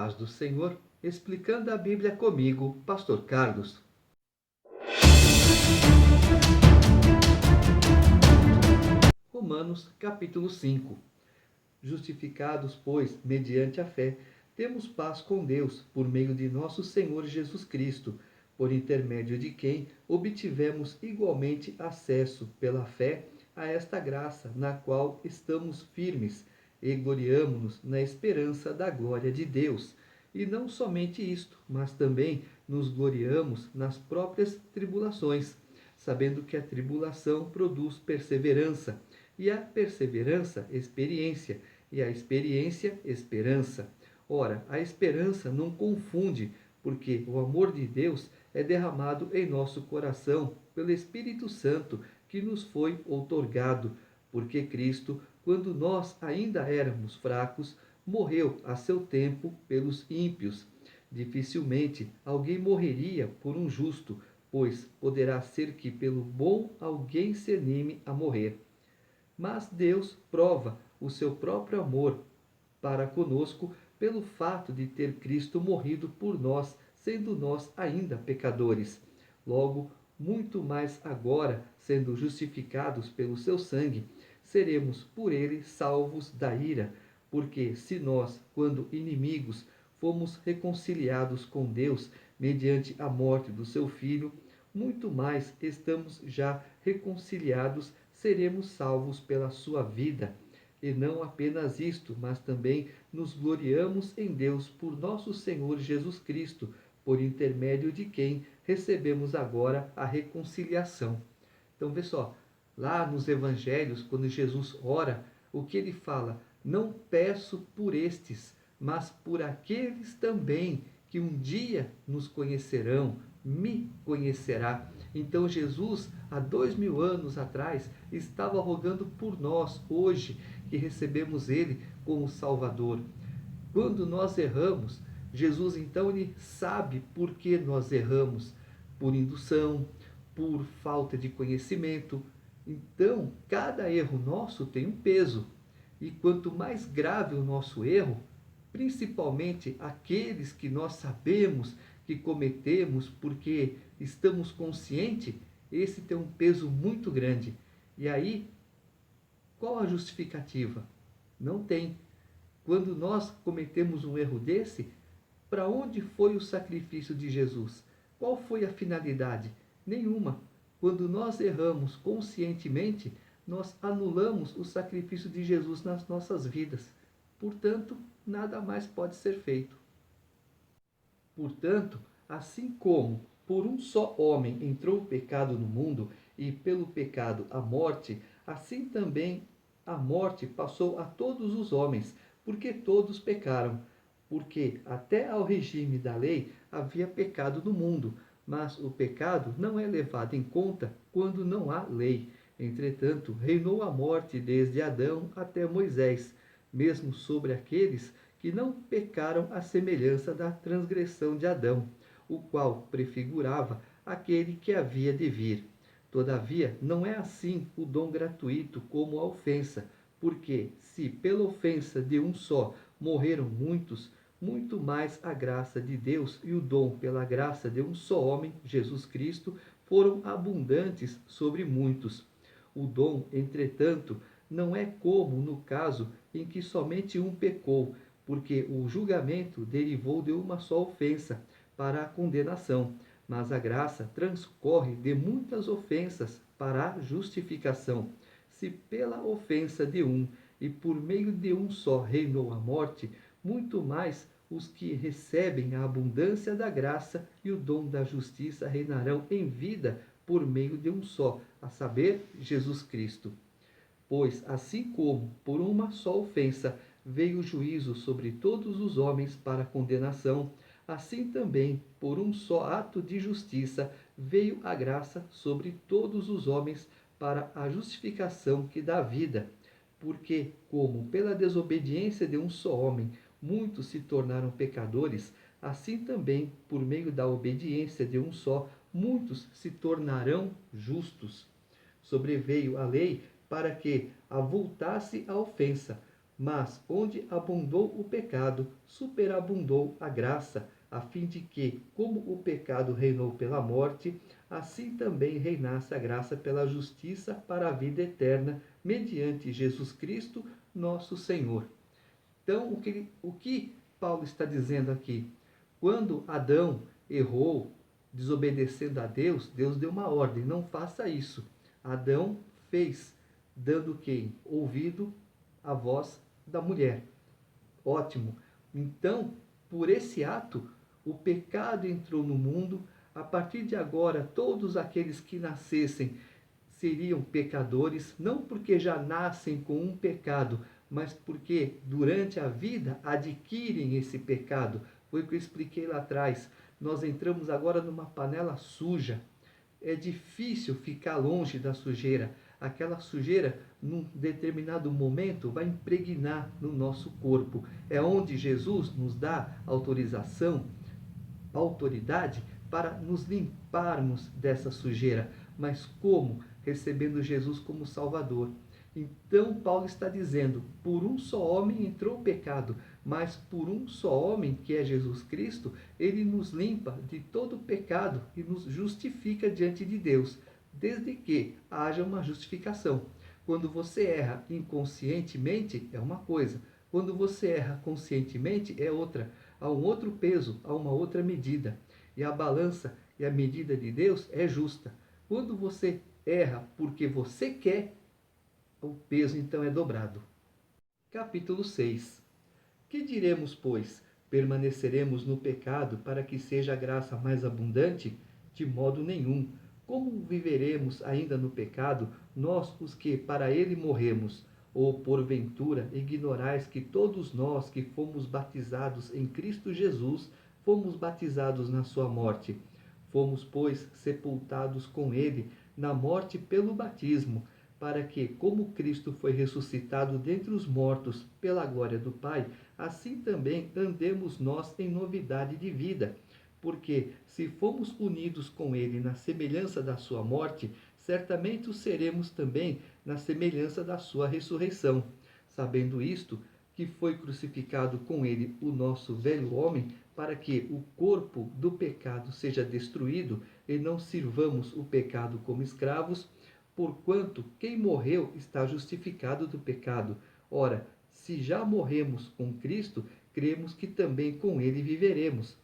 paz do Senhor, explicando a Bíblia comigo, Pastor Carlos. Romanos capítulo 5. Justificados, pois, mediante a fé, temos paz com Deus, por meio de nosso Senhor Jesus Cristo, por intermédio de quem obtivemos igualmente acesso, pela fé, a esta graça, na qual estamos firmes, e gloriamo-nos na esperança da glória de Deus. E não somente isto, mas também nos gloriamos nas próprias tribulações, sabendo que a tribulação produz perseverança, e a perseverança, experiência, e a experiência, esperança. Ora, a esperança não confunde, porque o amor de Deus é derramado em nosso coração pelo Espírito Santo que nos foi outorgado, porque Cristo, quando nós ainda éramos fracos, morreu a seu tempo pelos ímpios. Dificilmente alguém morreria por um justo, pois poderá ser que pelo bom alguém se anime a morrer. Mas Deus prova o seu próprio amor para conosco pelo fato de ter Cristo morrido por nós, sendo nós ainda pecadores. Logo, muito mais agora, sendo justificados pelo seu sangue, seremos por ele salvos da ira, porque se nós, quando inimigos, fomos reconciliados com Deus mediante a morte do seu Filho, muito mais estamos já reconciliados, seremos salvos pela sua vida. E não apenas isto, mas também nos gloriamos em Deus por nosso Senhor Jesus Cristo, por intermédio de quem recebemos agora a reconciliação. Então, vê só, lá nos evangelhos, quando Jesus ora, o que ele fala? Não peço por estes, mas por aqueles também que um dia nos conhecerão, me conhecerá. Então Jesus, há 2000 anos atrás, estava rogando por nós hoje, que recebemos ele como Salvador. Quando nós erramos, Jesus então ele sabe por que nós erramos, por indução, por falta de conhecimento. Então, cada erro nosso tem um peso. E quanto mais grave o nosso erro, principalmente aqueles que nós sabemos que cometemos porque estamos conscientes, esse tem um peso muito grande. E aí, qual a justificativa? Não tem. Quando nós cometemos um erro desse, para onde foi o sacrifício de Jesus? Qual foi a finalidade? Nenhuma. Quando nós erramos conscientemente, nós anulamos o sacrifício de Jesus nas nossas vidas. Portanto, nada mais pode ser feito. Portanto, assim como por um só homem entrou o pecado no mundo, e pelo pecado a morte, assim também a morte passou a todos os homens, porque todos pecaram. Porque até ao regime da lei havia pecado no mundo, mas o pecado não é levado em conta quando não há lei. Entretanto, reinou a morte desde Adão até Moisés, mesmo sobre aqueles que não pecaram à semelhança da transgressão de Adão, o qual prefigurava aquele que havia de vir. Todavia, não é assim o dom gratuito como a ofensa, porque se pela ofensa de um só morreram muitos, muito mais a graça de Deus e o dom pela graça de um só homem, Jesus Cristo, foram abundantes sobre muitos. O dom, entretanto, não é como no caso em que somente um pecou, porque o julgamento derivou de uma só ofensa para a condenação, mas a graça transcorre de muitas ofensas para a justificação. Se pela ofensa de um e por meio de um só reinou a morte, muito mais os que recebem a abundância da graça e o dom da justiça reinarão em vida por meio de um só, a saber, Jesus Cristo. Pois, assim como por uma só ofensa veio o juízo sobre todos os homens para condenação, assim também, por um só ato de justiça, veio a graça sobre todos os homens para a justificação que dá vida. Porque, como pela desobediência de um só homem muitos se tornaram pecadores, assim também, por meio da obediência de um só, muitos se tornarão justos. Sobreveio a lei para que avultasse a ofensa, Mas onde abundou o pecado, superabundou a graça, a fim de que, como o pecado reinou pela morte, assim também reinasse a graça pela justiça para a vida eterna, mediante Jesus Cristo, nosso Senhor. Então, o que Paulo está dizendo aqui? Quando Adão errou, desobedecendo a Deus, Deus deu uma ordem: não faça isso. Adão fez, dando quem? Ouvido à voz da mulher. Ótimo. Então, por esse ato, o pecado entrou no mundo. A partir de agora, todos aqueles que nascessem seriam pecadores, não porque já nascem com um pecado, mas porque durante a vida adquirem esse pecado. Foi o que eu expliquei lá atrás. Nós entramos agora numa panela suja. É difícil ficar longe da sujeira. Aquela sujeira, num determinado momento, vai impregnar no nosso corpo. É onde Jesus nos dá autorização, autoridade para nos limparmos dessa sujeira. Mas como? Recebendo Jesus como Salvador. Então, Paulo está dizendo: por um só homem entrou o pecado, mas por um só homem, que é Jesus Cristo, ele nos limpa de todo o pecado e nos justifica diante de Deus, desde que haja uma justificação. Quando você erra inconscientemente, é uma coisa. Quando você erra conscientemente, é outra. Há um outro peso, há uma outra medida. E a balança e a medida de Deus é justa. Quando você erra porque você quer, o peso então é dobrado. Capítulo 6. Que diremos, pois? Permaneceremos no pecado para que seja a graça mais abundante? De modo nenhum. Como viveremos ainda no pecado, nós os que para ele morremos? Ou porventura ignorais que todos nós que fomos batizados em Cristo Jesus, fomos batizados na sua morte? Fomos, pois, sepultados com ele na morte pelo batismo, para que, como Cristo foi ressuscitado dentre os mortos pela glória do Pai, assim também andemos nós em novidade de vida. Porque, se fomos unidos com ele na semelhança da sua morte, certamente o seremos também na semelhança da sua ressurreição. Sabendo isto, que foi crucificado com ele o nosso velho homem, para que o corpo do pecado seja destruído e não sirvamos o pecado como escravos, porquanto quem morreu está justificado do pecado. Ora, se já morremos com Cristo, cremos que também com ele viveremos,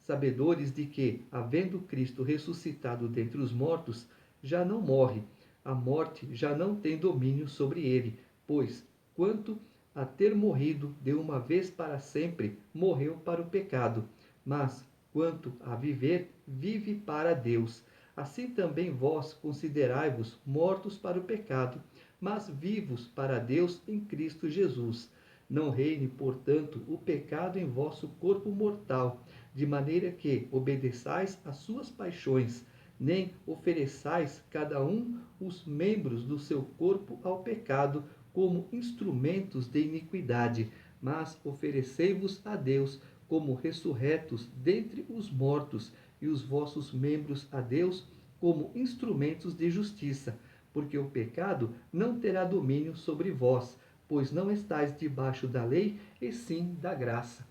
sabedores de que, havendo Cristo ressuscitado dentre os mortos, já não morre, a morte já não tem domínio sobre ele, pois, quanto a ter morrido de uma vez para sempre, morreu para o pecado, mas, quanto a viver, vive para Deus. Assim também vós considerai-vos mortos para o pecado, mas vivos para Deus em Cristo Jesus. Não reine, portanto, o pecado em vosso corpo mortal, de maneira que obedeçais às suas paixões, nem ofereçais cada um os membros do seu corpo ao pecado como instrumentos de iniquidade, mas oferecei-vos a Deus como ressurretos dentre os mortos, e os vossos membros a Deus como instrumentos de justiça, porque o pecado não terá domínio sobre vós, pois não estáis debaixo da lei, e sim da graça.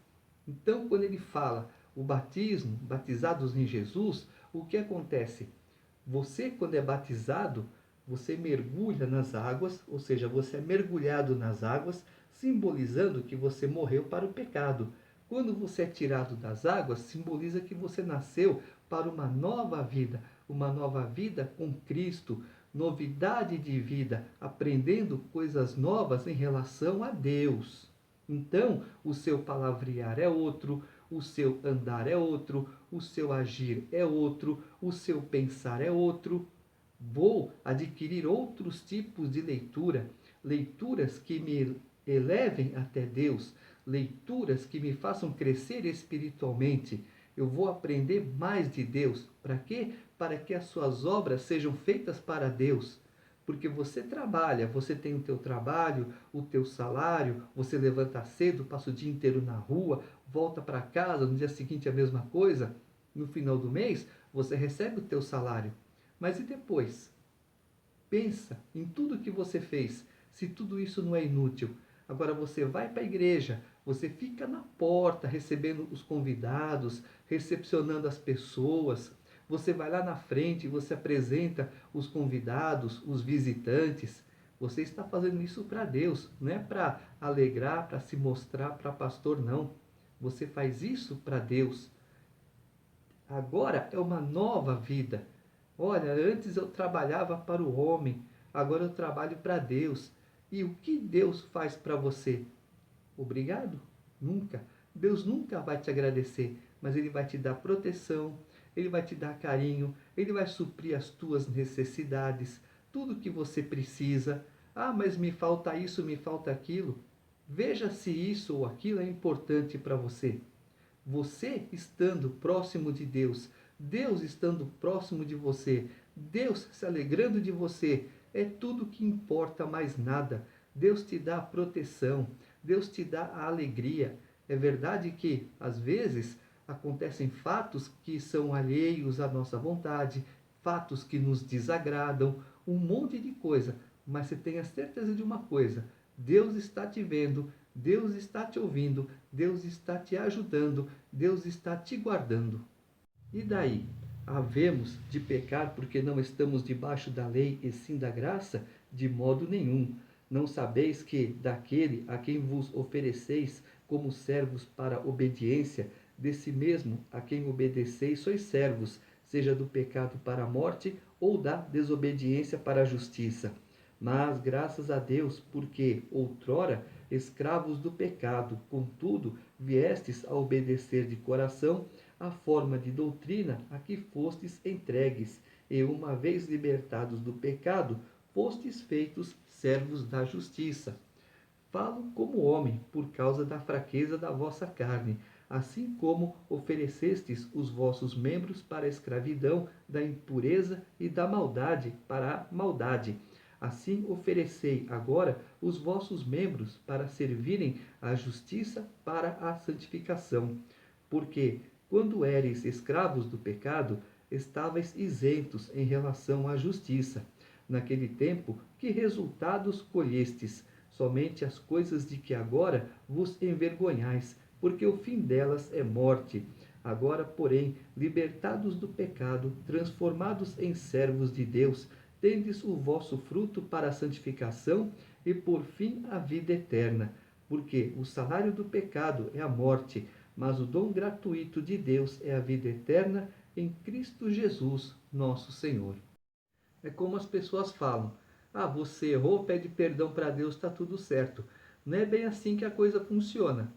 Então, quando ele fala o batismo, batizados em Jesus, o que acontece? Você, quando é batizado, você mergulha nas águas, ou seja, você é mergulhado nas águas, simbolizando que você morreu para o pecado. Quando você é tirado das águas, simboliza que você nasceu para uma nova vida com Cristo, novidade de vida, aprendendo coisas novas em relação a Deus. Então, o seu palavrear é outro, o seu andar é outro, o seu agir é outro, o seu pensar é outro. Vou adquirir outros tipos de leitura, leituras que me elevem até Deus, leituras que me façam crescer espiritualmente. Eu vou aprender mais de Deus. Para quê? Para que as suas obras sejam feitas para Deus. Porque você trabalha, você tem o teu trabalho, o teu salário, você levanta cedo, passa o dia inteiro na rua, volta para casa, no dia seguinte a mesma coisa. No final do mês, você recebe o teu salário. Mas e depois? Pensa em tudo que você fez, se tudo isso não é inútil. Agora você vai para a igreja, você fica na porta recebendo os convidados, recepcionando as pessoas. Você vai lá na frente, você apresenta os convidados, os visitantes. Você está fazendo isso para Deus, não é para alegrar, para se mostrar para pastor, não. Você faz isso para Deus. Agora é uma nova vida. Olha, antes eu trabalhava para o homem, agora eu trabalho para Deus. E o que Deus faz para você? Obrigado? Nunca. Deus nunca vai te agradecer, mas Ele vai te dar proteção, Ele vai te dar carinho, Ele vai suprir as tuas necessidades, tudo que você precisa. Ah, mas me falta isso, me falta aquilo. Veja se isso ou aquilo é importante para você. Você estando próximo de Deus, Deus estando próximo de você, Deus se alegrando de você, é tudo que importa, mais nada. Deus te dá a proteção, Deus te dá a alegria. É verdade que, às vezes, acontecem fatos que são alheios à nossa vontade, fatos que nos desagradam, um monte de coisa, mas você tenha certeza de uma coisa: Deus está te vendo, Deus está te ouvindo, Deus está te ajudando, Deus está te guardando. E daí? Havemos de pecar porque não estamos debaixo da lei e sim da graça? De modo nenhum. Não sabeis que daquele a quem vos ofereceis como servos para obediência, desse mesmo a quem obedeceis sois servos, seja do pecado para a morte ou da desobediência para a justiça. Mas graças a Deus, porque outrora escravos do pecado, contudo viestes a obedecer de coração a forma de doutrina a que fostes entregues, e uma vez libertados do pecado, fostes feitos servos da justiça. Falo como homem, por causa da fraqueza da vossa carne, assim como oferecestes os vossos membros para a escravidão da impureza e da maldade para a maldade. Assim oferecei agora os vossos membros para servirem à justiça para a santificação. Porque, quando éreis escravos do pecado, estáveis isentos em relação à justiça. Naquele tempo, que resultados colhestes? Somente as coisas de que agora vos envergonhais, porque o fim delas é morte. Agora, porém, libertados do pecado, transformados em servos de Deus, tendes o vosso fruto para a santificação e, por fim, a vida eterna. Porque o salário do pecado é a morte, mas o dom gratuito de Deus é a vida eterna em Cristo Jesus, nosso Senhor. É como as pessoas falam: ah, você errou, pede perdão para Deus, está tudo certo. Não é bem assim que a coisa funciona.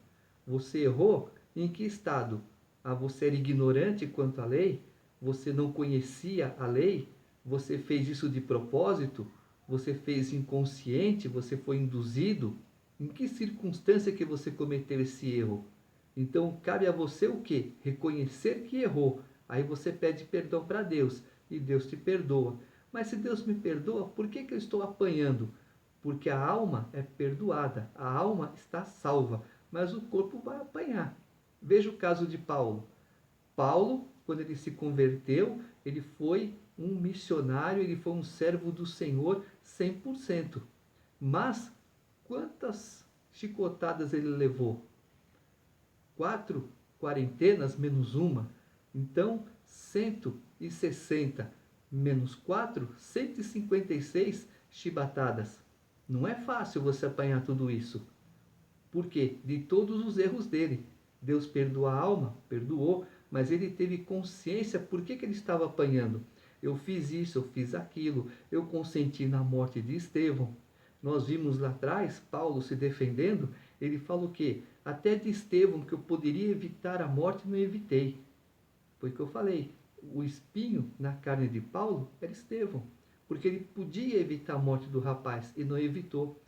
Você errou em que estado? Ah, você era ignorante quanto à lei? Você não conhecia a lei? Você fez isso de propósito? Você fez inconsciente? Você foi induzido? Em que circunstância que você cometeu esse erro? Então cabe a você o quê? Reconhecer que errou. Aí você pede perdão para Deus e Deus te perdoa. Mas se Deus me perdoa, por que eu estou apanhando? Porque a alma é perdoada, a alma está salva, mas o corpo vai apanhar. Veja o caso de Paulo. Paulo, quando ele se converteu, ele foi um missionário, ele foi um servo do Senhor 100%. Mas quantas chicotadas ele levou? 4 quarentenas menos uma. Então, 160 menos 4, 156 chibatadas. Não é fácil você apanhar tudo isso. Por quê? De todos os erros dele. Deus perdoa a alma? Perdoou, mas ele teve consciência por que ele estava apanhando. Eu fiz isso, eu fiz aquilo, eu consenti na morte de Estevão. Nós vimos lá atrás, Paulo se defendendo, ele fala o quê? Até de Estevão, que eu poderia evitar a morte, não evitei. Foi o que eu falei. O espinho na carne de Paulo era Estevão, porque ele podia evitar a morte do rapaz e não evitou.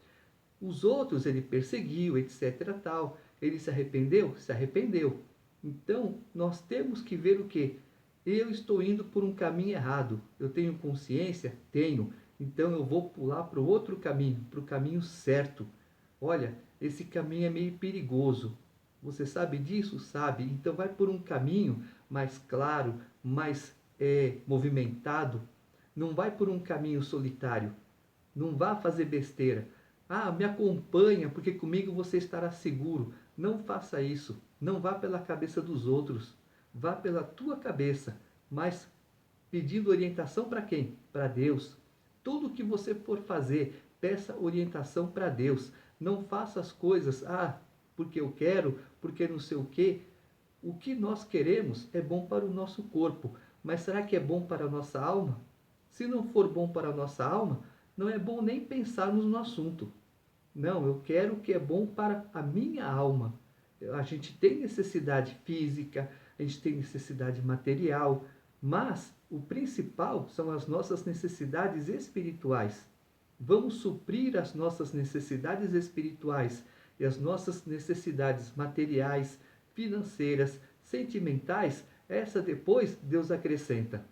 Os outros ele perseguiu, etc. tal. Ele se arrependeu? Se arrependeu. Então, nós temos que ver o que? Eu estou indo por um caminho errado. Eu tenho consciência? Tenho. Então eu vou pular para o outro caminho, para o caminho certo. Olha, esse caminho é meio perigoso. Você sabe disso? Sabe. Então vai por um caminho mais claro, mais movimentado. Não vai por um caminho solitário. Não vá fazer besteira. Ah, me acompanha, porque comigo você estará seguro. Não faça isso. Não vá pela cabeça dos outros. Vá pela tua cabeça. Mas pedindo orientação para quem? Para Deus. Tudo que você for fazer, peça orientação para Deus. Não faça as coisas, porque eu quero, porque não sei o quê. O que nós queremos é bom para o nosso corpo, mas será que é bom para a nossa alma? Se não for bom para a nossa alma, não é bom nem pensarmos no assunto. Não, eu quero o que é bom para a minha alma. A gente tem necessidade física, a gente tem necessidade material, mas o principal são as nossas necessidades espirituais. Vamos suprir as nossas necessidades espirituais e as nossas necessidades materiais, financeiras, sentimentais. Essa depois Deus acrescenta.